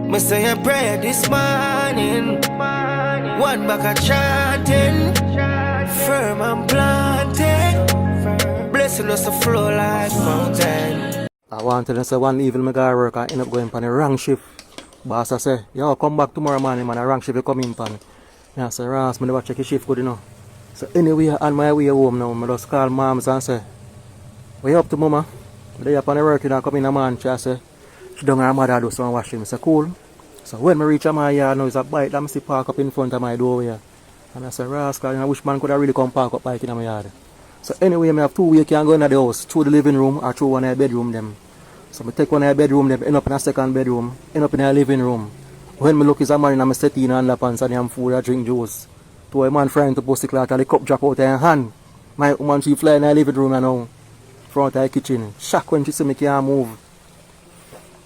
Me say a prayer this morning. One back a chanting. Firm and planted. Blessing us to flow like fountain. I want to say one evening my guy work, I end up going on the wrong shift. Boss I say, yo, come back tomorrow morning, man, the wrong shift you come in pan. I say, Ross, I never check your shift good enough. So anyway, on my way home now, I just call moms and say, where you up to, mama? They up on the work, I come in a man, she say, she done her mother do some washing. I say, cool. So when I reach my yard now, it's a bike that I see park up in front of my door here. And I say, Ross, I wish man could have really come park up bike in my yard. So anyway, I have two ways can go into the house, through the living room or through one of the bedroom them. So I take one of the bedroom them, end up in a second bedroom, end up in a living room. When I look is a man and I sit in and underpants and I'm food, I drink juice. To a man trying to post the cloth and the cup drop out of her hand. My woman she fly in the living room and now, front of the kitchen. Shock when she see me can't move.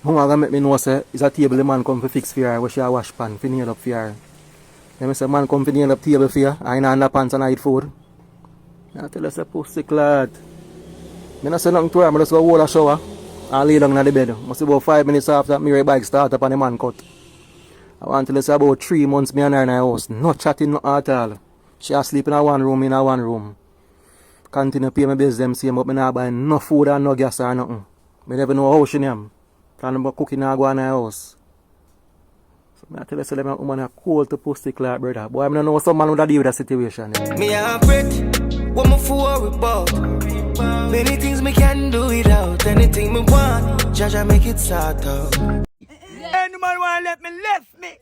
Mama gonna make me know say, it's a table the man come to fix for her, where she a wash pan, for nail up for her. Then I say, man come to nail up table for her, and in underpants and I eat food. I tell her, say, pussy clot. I don't say nothing to her, I just go hold a shower and lay down in the bed. Must be about 5 minutes after my bike start up and the man cut. I want to say about 3 months me and her in the house. No chatting, not at all. She a sleep in a one room, Continue to pay my bills them same, but I not buy no food and no gas or nothing. I never know how she name. Can't be cooking and go in the house. So I tell you, say, my woman a cold to pussy clot, brother. Boy, I don't know some man would deal with that situation. Me a breath, what me for worry about? Many things me can do without. Anything me want, Jaja make it start up. Any man want to let me left me?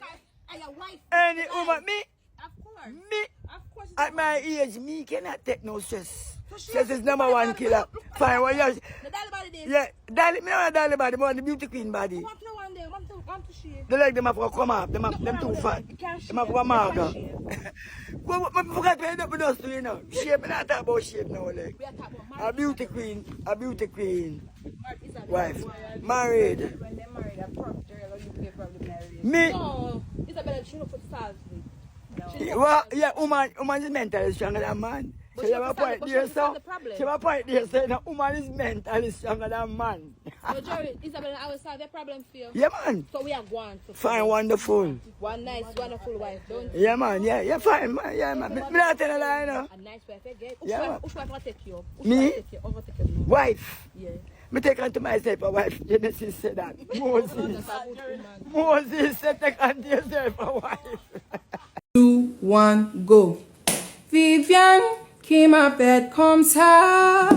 Any woman, me? Of course. Me? Of course. At my age, me cannot take no stress. Stress is number one killer. Fine, well, yes. The dolly body day. Yeah, dolly, me want dolly body, me want the beauty queen body. I want to one day, want to shave. They like them have to come up, them too fat. Them have to go marker. Well, I forgot to end up with us too, you know. Shape, not talk about shape now, like. We are talking about A beauty queen, wife, married. When they married, a prop girl, you pay probably married. Me? No, Isabella, she don't put salt with. Well, yeah, woman is mentally stronger than man. So you have a point there, so. She have a point there, so the woman is mentally stronger than man. So, Jerry, Isabella, I will solve the problem for you. Yeah, man. So we are going to Fine, wonderful. one nice, wonderful wife, don't you? Yeah, man, yeah, fine, man, yeah, man. Me not tell a lie, you know. A nice wife, I get. Yeah, Which wife will take you? Me? Overtake you. Wife. Yeah. Me take on to myself a wife. Genesis said that. Moses said take on to yourself a wife. 2, 1, go. Viviane, qui m'a fait comme ça.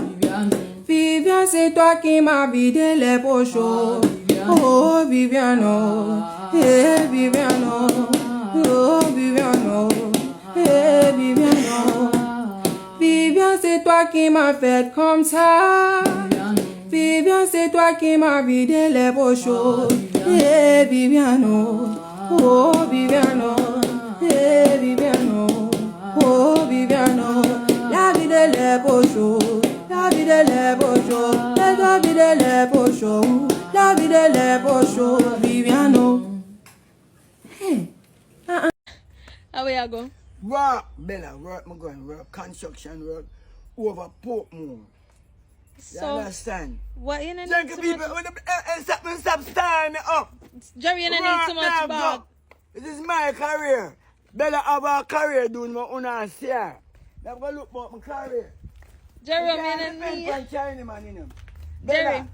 Viviane, c'est toi qui m'as vidé les poches. Oh, Viviane, oh. Hey, Viviane, oh. Viviane, oh. Hey, Viviane, oh. Viviane, c'est toi qui m'as fait comme ça. Viviane, c'est toi qui m'as vidé les poches. Hey, Viviane, oh. Oh, Viviane, oh. Hey, Viviane, oh, Viviane, la vie de les pochos, la vie de les pochos, la vie de les pochos, la vie de les pochos, Viviane. Hey, How we are go? Work, Bella, work, I'm going work, construction work, over Portmore. You So, understand? what you need Thank so you, people, much? stop stirring me up. Jerry, you need Work so now, much bag. go. This is my career. Bella have a career doing what I see. Now I'm going to look about my career. Jerome, You you can't depend need on China, man, you know. Jerry, Bella, you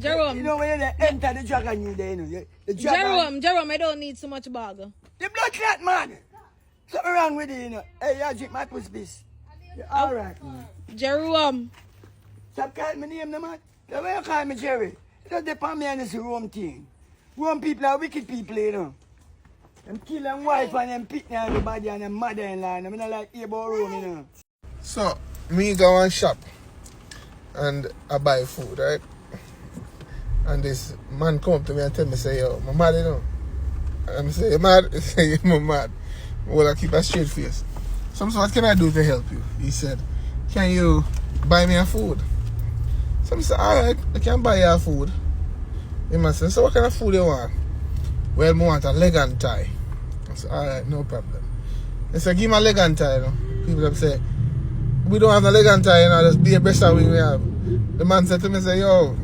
Jerome, know when you enter the dragon, you there, you know. The dragon. Jerome, I don't need so much bag. The blood clot, man. Something wrong with it, you know. Hey, you drink my pussy, please. All right, man. Jerome, Stop calling me name, no, man. The way you call me Jerry, it don't depend on me on this Rome thing. Rome people are wicked people, you know. Them kill them wife and them pick them everybody and them mother-in-law. And I'm not like here about Rome, you know. So, me go and shop and I buy food, right? And this man come up to me and tell me, say, yo, I'm mad, you know. And I say, you mad? He say, I'm mad. Well, I keep a straight face. So I said, what can I do to help you? He said, can you buy me a food? So I said, alright, I can buy you a food. He must say, so what kind of food you want? Well, I want a leg and tie. I said, alright, no problem. He said, give me a leg and tie, you know. People have said, we don't have a leg and tie, you know, just be a breast and wing we have. The man said to me, say, yo,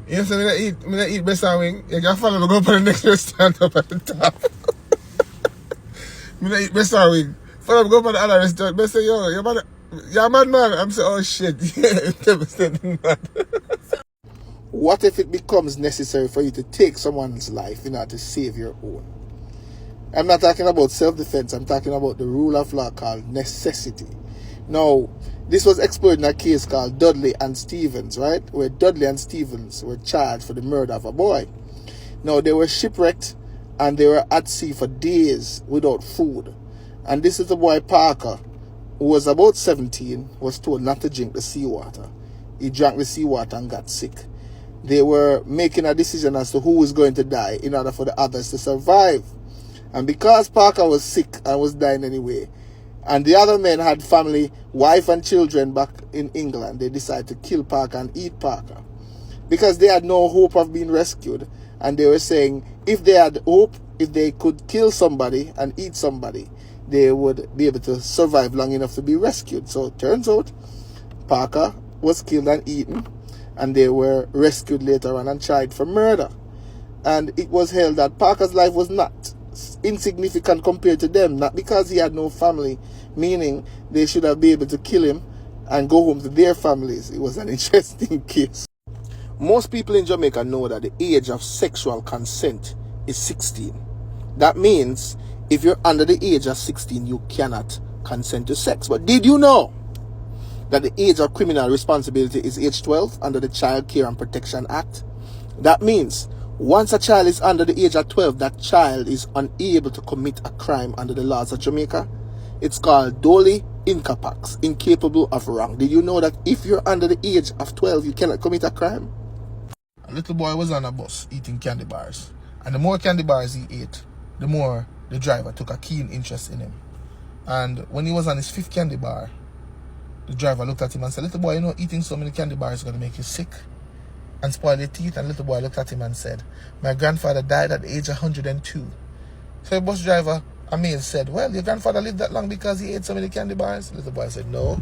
You know, so me not eat breast and wing. You can follow me go up on the next restaurant up at the top. Me not eat breast and wing. Follow me go up on the other restaurant. Me say, yo, you're mad man. I'm saying, oh shit. Yeah, devastating mad. What if it becomes necessary for you to take someone's life in order to save your own? I'm not talking about self-defense. I'm talking about the rule of law called necessity. Now, this was explored in a case called Dudley and Stevens, right? Where Dudley and Stevens were charged for the murder of a boy. Now, they were shipwrecked and they were at sea for days without food. And this is the boy Parker, who was about 17, was told not to drink the seawater. He drank the seawater and got sick. They were making a decision as to who was going to die in order for the others to survive. And because Parker was sick and was dying anyway, and the other men had family, wife and children back in England, they decided to kill Parker and eat Parker. Because they had no hope of being rescued. And they were saying if they had hope, if they could kill somebody and eat somebody, they would be able to survive long enough to be rescued. So it turns out Parker was killed and eaten, and they were rescued later on and tried for murder. And it was held that Parker's life was not insignificant compared to them, not because he had no family, meaning they should have been able to kill him and go home to their families. It was an interesting case. Most people in Jamaica know that the age of sexual consent is 16. That means if you're under the age of 16, you cannot consent to sex. But did you know that the age of criminal responsibility is age 12 under the Child Care and Protection Act? That means once a child is under the age of 12, that child is unable to commit a crime under the laws of Jamaica. It's called doli incapax, incapable of wrong. Did you know that if you're under the age of 12, you cannot commit a crime? A little boy was on a bus eating candy bars. And the more candy bars he ate, the more the driver took a keen interest in him. And when he was on his 5th candy bar, the driver looked at him and said, little boy, you know, eating so many candy bars is going to make you sick and spoil your teeth. And little boy looked at him and said, my grandfather died at the age of 102. So the bus driver, amazed, said, well, your grandfather lived that long because he ate so many candy bars? Little boy said, no,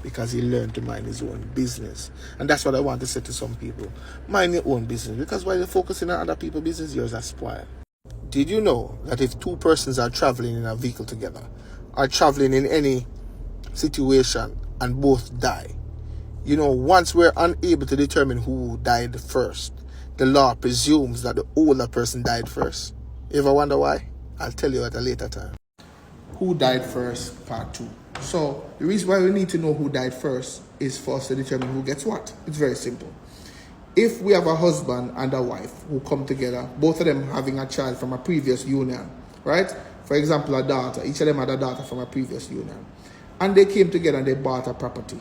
because he learned to mind his own business. And that's what I want to say to some people. Mind your own business, because while you're focusing on other people's business, yours are spoiled. Did you know that if two persons are traveling in a vehicle together, are traveling in any situation, and both die, you know, once we're unable to determine who died first, the law presumes that the older person died first. You ever wonder why? I'll tell you at a later time. Who died first, part 2. So the reason why we need to know who died first is for us to determine who gets what. It's very simple. If we have a husband and a wife who come together, both of them having a child from a previous union, right? For example, a daughter. Each of them had a daughter from a previous union. And they came together and they bought a property.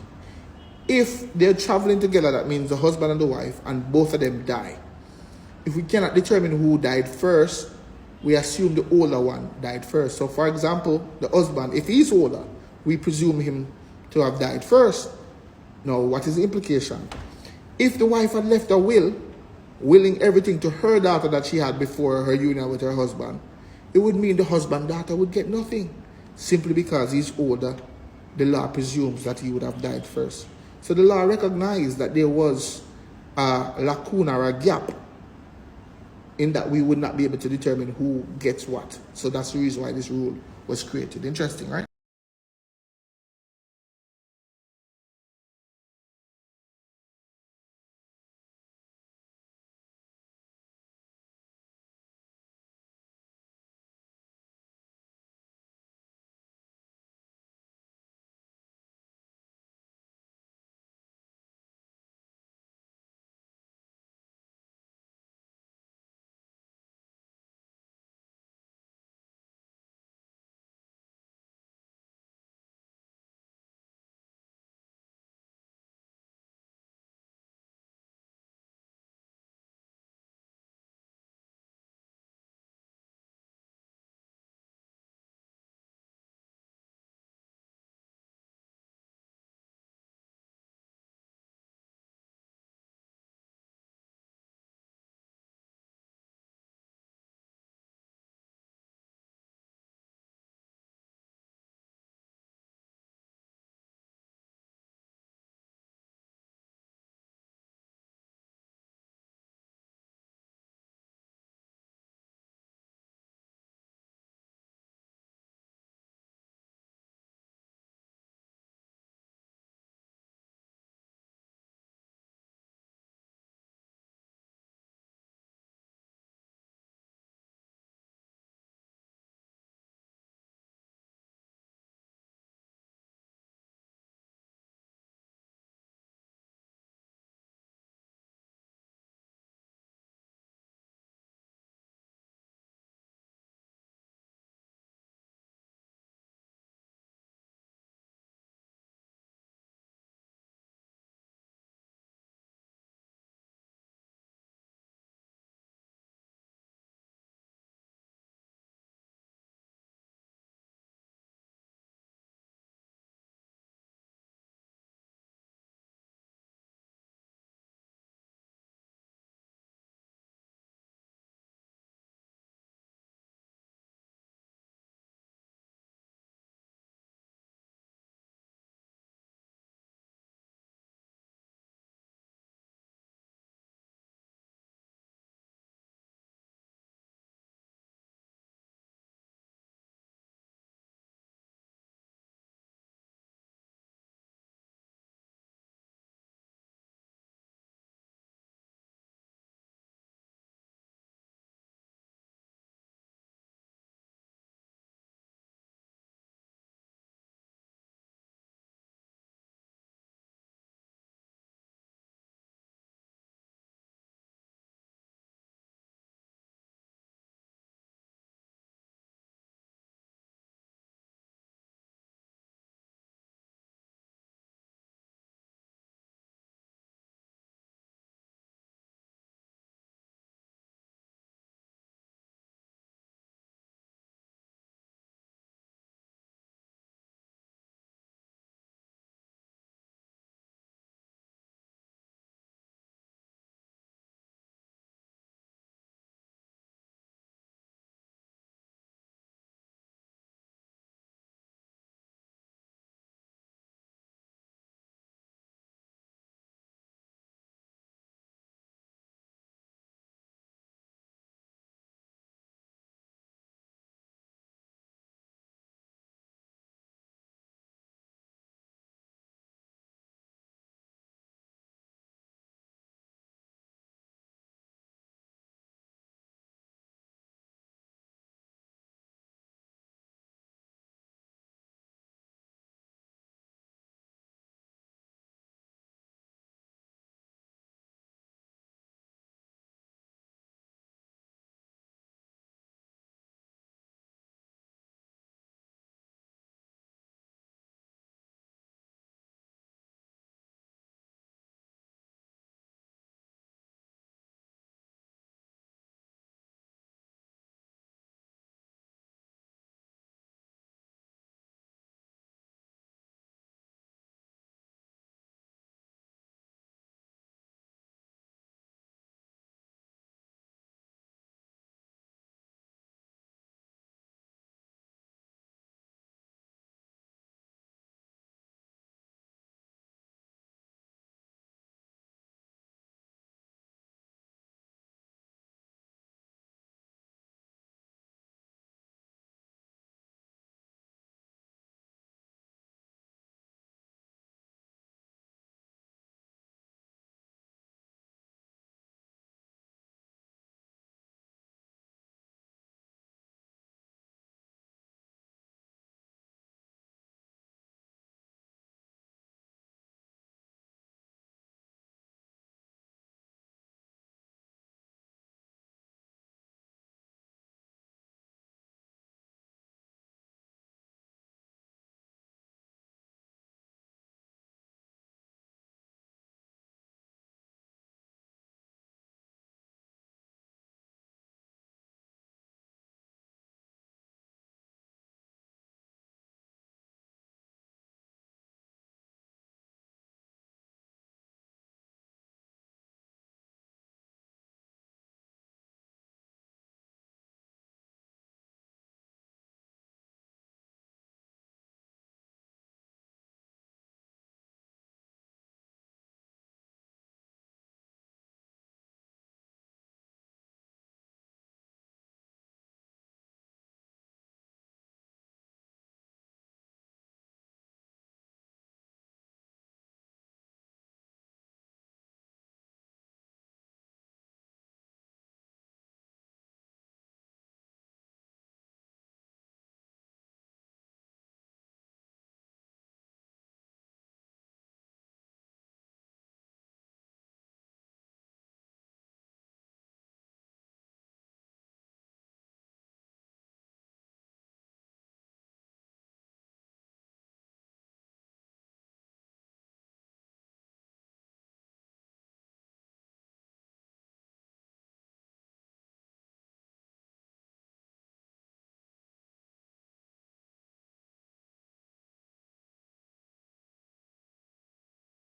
If they're traveling together, that means the husband and the wife, and both of them die. If we cannot determine who died first, we assume the older one died first. So for example, the husband, if he's older, we presume him to have died first. Now, what is the implication? If the wife had left a will, willing everything to her daughter that she had before her union with her husband, it would mean the husband daughter would get nothing. Simply because he's older, the law presumes that he would have died first. So the law recognized that there was a lacuna or a gap in that we would not be able to determine who gets what. So that's the reason why this rule was created. Interesting, right?